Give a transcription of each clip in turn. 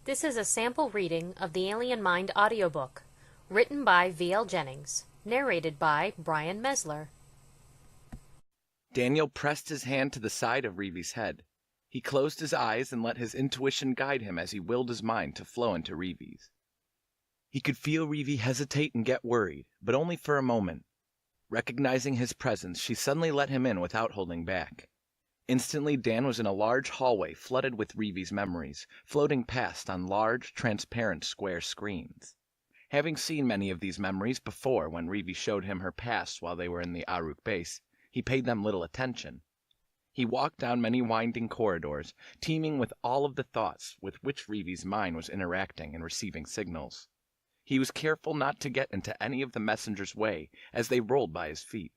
This is a sample reading of the Alien Mind audiobook, written by V.L. Jennings, narrated by Brian Mesler. Daniel pressed his hand to the side of Reevy's head. He closed his eyes and let his intuition guide him as he willed his mind to flow into Reevy's. He could feel Reevy hesitate and get worried, but only for a moment. Recognizing his presence, she suddenly let him in without holding back. Instantly, Dan was in a large hallway flooded with Reevy's memories, floating past on large, transparent square screens. Having seen many of these memories before when Reevy showed him her past while they were in the Aruk base, he paid them little attention. He walked down many winding corridors, teeming with all of the thoughts with which Reevy's mind was interacting and receiving signals. He was careful not to get into any of the messengers' way as they rolled by his feet.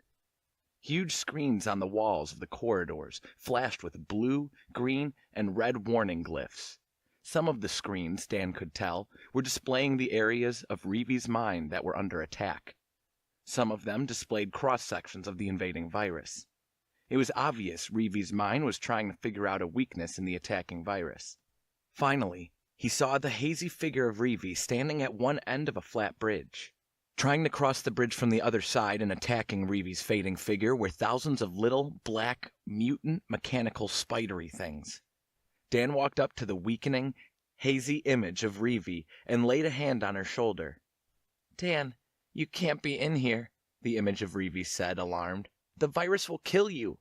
Huge screens on the walls of the corridors flashed with blue, green, and red warning glyphs. Some of the screens, Dan could tell, were displaying the areas of Reevy's mind that were under attack. Some of them displayed cross-sections of the invading virus. It was obvious Reevy's mind was trying to figure out a weakness in the attacking virus. Finally, he saw the hazy figure of Reevy standing at one end of a flat bridge. Trying to cross the bridge from the other side and attacking Reevy's fading figure were thousands of little, black, mutant, mechanical, spidery things. Dan walked up to the weakening, hazy image of Reevy and laid a hand on her shoulder. "Dan, you can't be in here," the image of Reevy said, alarmed. "The virus will kill you."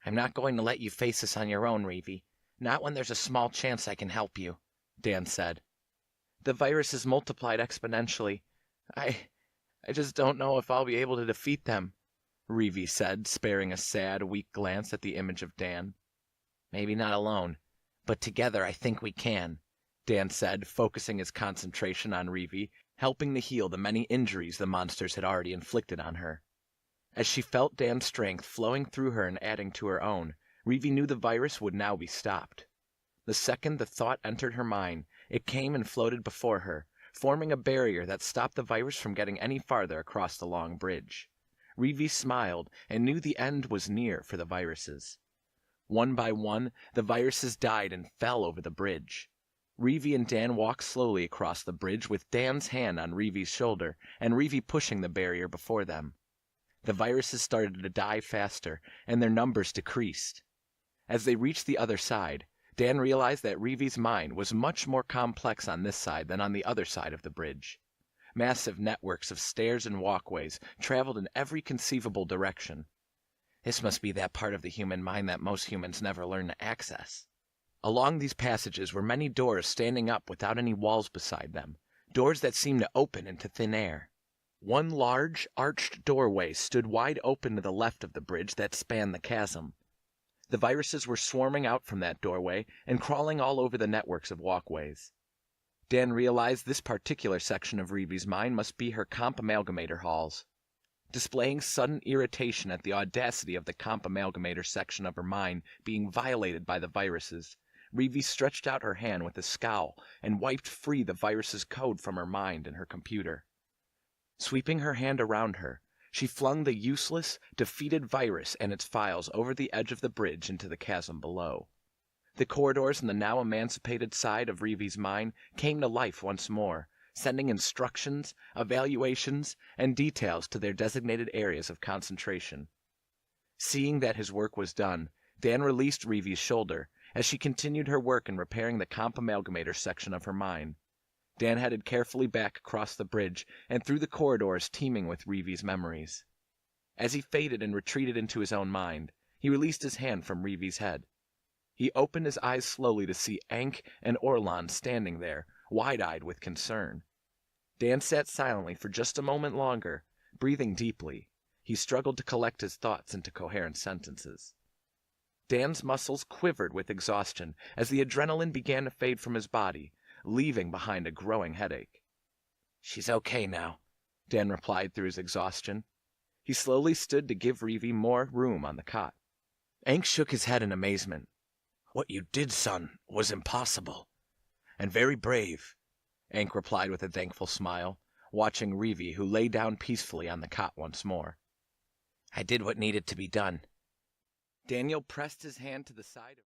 "I'm not going to let you face this on your own, Reevy. Not when there's a small chance I can help you," Dan said. "The virus is multiplied exponentially. I just don't know if I'll be able to defeat them," Reevy said, sparing a sad, weak glance at the image of Dan. "Maybe not alone, but together I think we can," Dan said, focusing his concentration on Reevy, helping to heal the many injuries the monsters had already inflicted on her. As she felt Dan's strength flowing through her and adding to her own, Reevy knew the virus would now be stopped. The second the thought entered her mind, it came and floated before her, forming a barrier that stopped the virus from getting any farther across the long bridge. Reevy smiled and knew the end was near for the viruses. One by one, the viruses died and fell over the bridge. Reevy and Dan walked slowly across the bridge with Dan's hand on Reevy's shoulder and Reevy pushing the barrier before them. The viruses started to die faster, and their numbers decreased. As they reached the other side, Dan realized that Reevy's mind was much more complex on this side than on the other side of the bridge. Massive networks of stairs and walkways traveled in every conceivable direction. This must be that part of the human mind that most humans never learn to access. Along these passages were many doors standing up without any walls beside them, doors that seemed to open into thin air. One large, arched doorway stood wide open to the left of the bridge that spanned the chasm. The viruses were swarming out from that doorway and crawling all over the networks of walkways. Dan realized this particular section of Reevy's mind must be her comp amalgamator halls. Displaying sudden irritation at the audacity of the comp amalgamator section of her mind being violated by the viruses, Reevy stretched out her hand with a scowl and wiped free the virus's code from her mind and her computer. Sweeping her hand around her, she flung the useless, defeated virus and its files over the edge of the bridge into the chasm below. The corridors on the now emancipated side of Reevy's mind came to life once more, sending instructions, evaluations, and details to their designated areas of concentration. Seeing that his work was done, Dan released Reevy's shoulder as she continued her work in repairing the comp amalgamator section of her mind. Dan headed carefully back across the bridge and through the corridors teeming with Reevy's memories. As he faded and retreated into his own mind, he released his hand from Reevy's head. He opened his eyes slowly to see Ankh and Orlan standing there, wide-eyed with concern. Dan sat silently for just a moment longer, breathing deeply. He struggled to collect his thoughts into coherent sentences. Dan's muscles quivered with exhaustion as the adrenaline began to fade from his body, leaving behind a growing headache. "She's okay now," Dan replied through his exhaustion. He slowly stood to give Reevy more room on the cot. Ankh shook his head in amazement. "What you did, son, was impossible." "And very brave," Ankh replied with a thankful smile, watching Reevy, who lay down peacefully on the cot once more. "I did what needed to be done." Daniel pressed his hand to the side of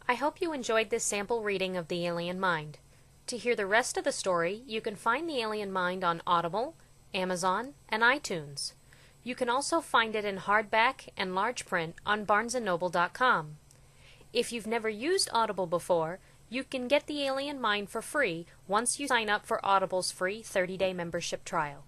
I hope you enjoyed this sample reading of The Alien Mind. To hear the rest of the story, you can find The Alien Mind on Audible, Amazon, and iTunes. You can also find it in hardback and large print on barnesandnoble.com. If you've never used Audible before, you can get The Alien Mind for free once you sign up for Audible's free 30-day membership trial.